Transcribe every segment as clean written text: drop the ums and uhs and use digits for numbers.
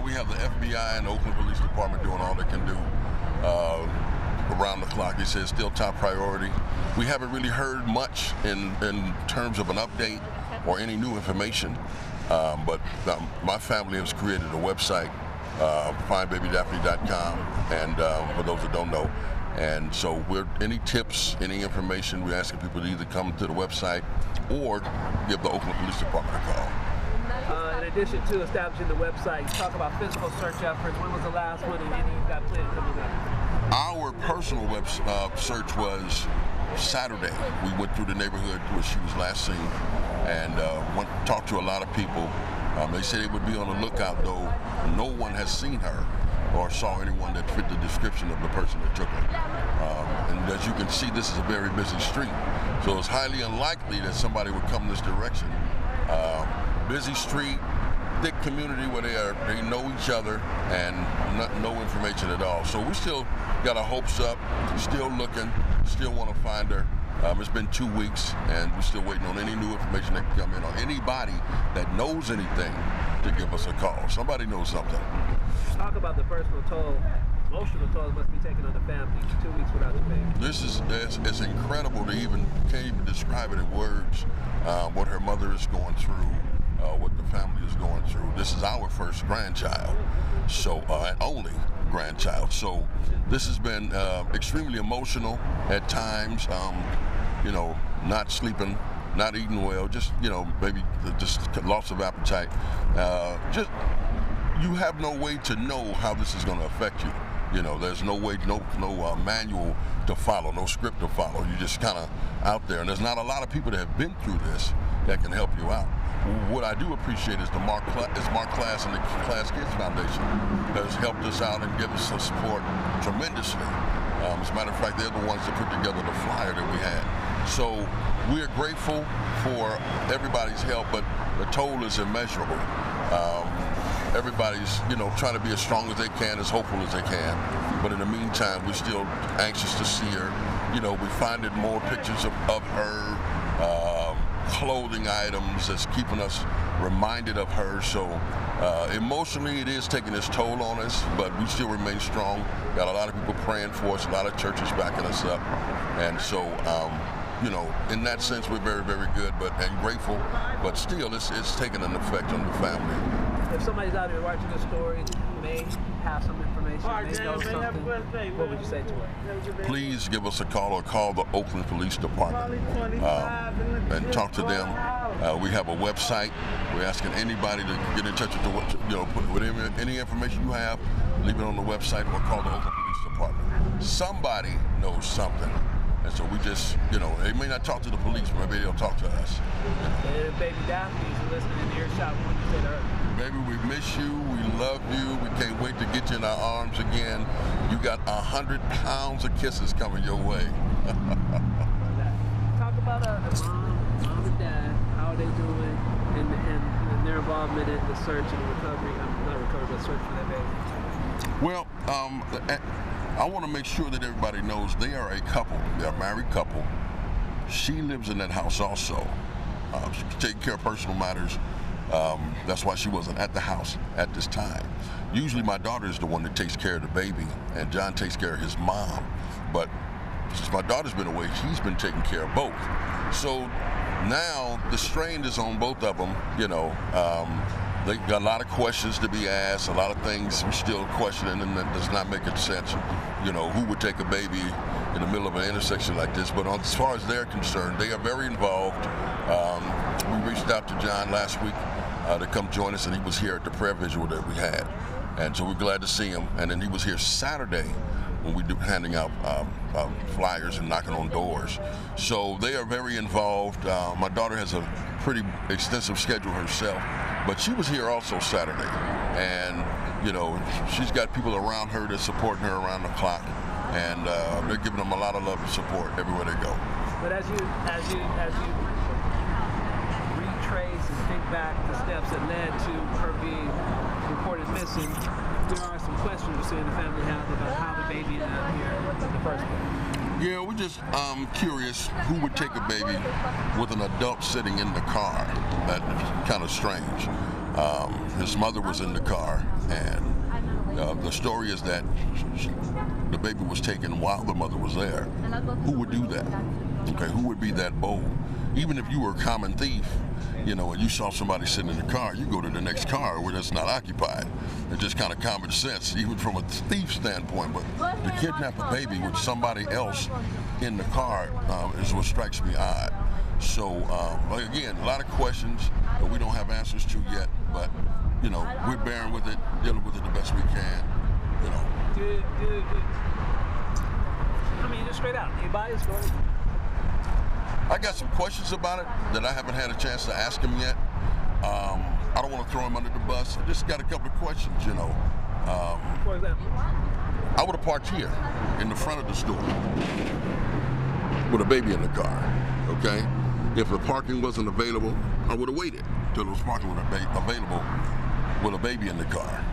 we have the FBI and the Oakland Police Department doing all they can do around the clock. He says still top priority. We haven't really heard much in terms of an update or any new information, but my family has created a website, findbabydaphne.com, and for those that don't know. And so any tips, any information, we're asking people to either come to the website or give the Oakland Police Department a call. In addition to establishing the website, you talk about physical search efforts. When was the last one, and any you've got planned coming up? Our personal web search was Saturday. We went through the neighborhood where she was last seen and talked to a lot of people. They said they would be on the lookout, though no one has seen her or saw anyone that fit the description of the person that took her. And as you can see, this is a very busy street, so it's highly unlikely that somebody would come this direction. Busy street, thick community where they know each other and no information at all. So we still got our hopes up, still looking, still want to find her. It's been 2 weeks and we're still waiting on any new information that can come in, or anybody that knows anything to give us a call. Somebody knows something. Talk about the personal toll, emotional toll must be taken on the family. 2 weeks without the baby. This is it's incredible to can't even describe it in words, what her mother is going through, what the family is going through. This is our first grandchild, so and only grandchild. So this has been extremely emotional at times. Not sleeping, not eating well, just maybe just loss of appetite. Just you have no way to know how this is going to affect you. There's no way, no manual to follow, no script to follow. You're just kind of out there, and there's not a lot of people that have been through this that can help you out. What I do appreciate is Mark Class and the Class Kids Foundation has helped us out and given us some support tremendously. As a matter of fact, they're the ones that put together the flyer that we had. So we are grateful for everybody's help, but the toll is immeasurable. Everybody's, trying to be as strong as they can, as hopeful as they can. But in the meantime, we're still anxious to see her. We finding more pictures of her, clothing items that's keeping us reminded of her. So emotionally, it is taking its toll on us, but we still remain strong. Got a lot of people praying for us, a lot of churches backing us up. And so, in that sense, we're very, very good and grateful, but still, it's taking an effect on the family. If somebody's out there watching this story, may have some information, may know something, what would you say to her? Please give us a call or call the Oakland Police Department and talk to them. We have a website. We're asking anybody to get in touch with any information you have, leave it on the website or call the Oakland Police Department. Somebody knows something. And so we just, they may not talk to the police, but maybe they'll talk to us. And baby Daphne is listening in earshot. What you say to her? Baby, we miss you. We love you. We can't wait to get you in our arms again. You got 100 pounds of kisses coming your way. Talk about mom and dad. How are they doing, and their involvement in the search and the recovery? Not recovery, but search for that baby. Well, I want to make sure that everybody knows they are a couple. They're a married couple. She lives in that house also. She's taking care of personal matters. That's why she wasn't at the house at this time. Usually my daughter is the one that takes care of the baby, and John takes care of his mom. But since my daughter's been away, he's been taking care of both. So now the strain is on both of them. They got a lot of questions to be asked, a lot of things we're still questioning, and that does not make sense. Who would take a baby in the middle of an intersection like this? But as far as they're concerned, they are very involved. We reached out to John last week to come join us, and he was here at the prayer visual that we had. And so we're glad to see him. And then he was here Saturday when we do handing out flyers and knocking on doors. So they are very involved. My daughter has a pretty extensive schedule herself, but she was here also Saturday. And, she's got people around her that's supporting her around the clock. And they're giving them a lot of love and support everywhere they go. But as you retrace and think back the steps that led to her being reported missing, there are some questions you see in the family house about how the baby ended up here in the first place. Yeah, we're just curious who would take a baby with an adult sitting in the car. That's kind of strange. His mother was in the car, and the story is that the baby was taken while the mother was there. Who would do that? Okay, who would be that bold? Even if you were a common thief, and you saw somebody sitting in the car, you go to the next car where that's not occupied. It's just kind of common sense, even from a thief standpoint. But to kidnap a baby with somebody else in the car is what strikes me odd. So, again, a lot of questions that we don't have answers to yet, but, we're bearing with it, dealing with it the best we can, I mean, just straight out, you buy his story? I got some questions about it that I haven't had a chance to ask him yet. I don't want to throw him under the bus. I just got a couple of questions, For example? I would have parked here in the front of the store with a baby in the car, okay? If the parking wasn't available, I would have waited till there was parking available with a baby in the car.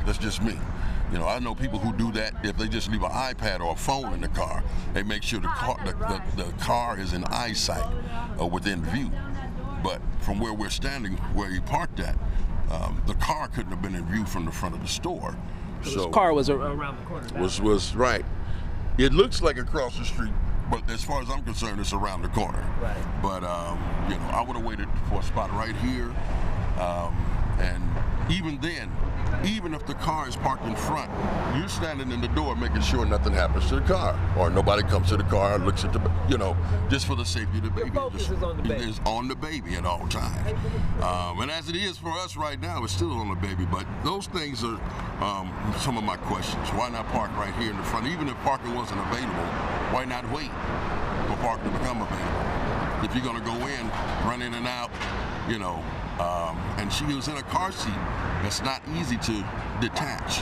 That's just me. I know people who do that. If they just leave an iPad or a phone in the car, they make sure the car is in eyesight or within view. But from where we're standing, where he parked at, the car couldn't have been in view from the front of the store. So his car was around the corner. Was right. It looks like across the street, but as far as I'm concerned, it's around the corner. Right. But I would have waited for a spot right here, and even then, even if the car is parked in front, you're standing in the door making sure nothing happens to the car or nobody comes to the car and looks at the, just for the safety of the baby. Your focus is on the baby. It is on the baby at all times. And as it is for us right now, it's still on the baby. But those things are some of my questions. Why not park right here in the front? Even if parking wasn't available, why not wait for parking to become available? If you're going to go in, run in and out, and she was in a car seat that's not easy to detach,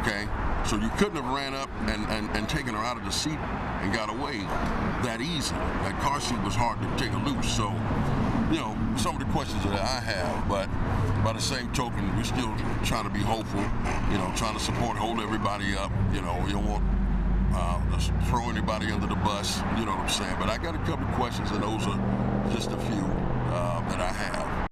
okay? So you couldn't have ran up and taken her out of the seat and got away that easy. That car seat was hard to take her loose. So, some of the questions that I have, but by the same token, we're still trying to be hopeful, trying to support, hold everybody up. You don't want to throw anybody under the bus, you know what I'm saying? But I got a couple of questions, and those are just a few that I have.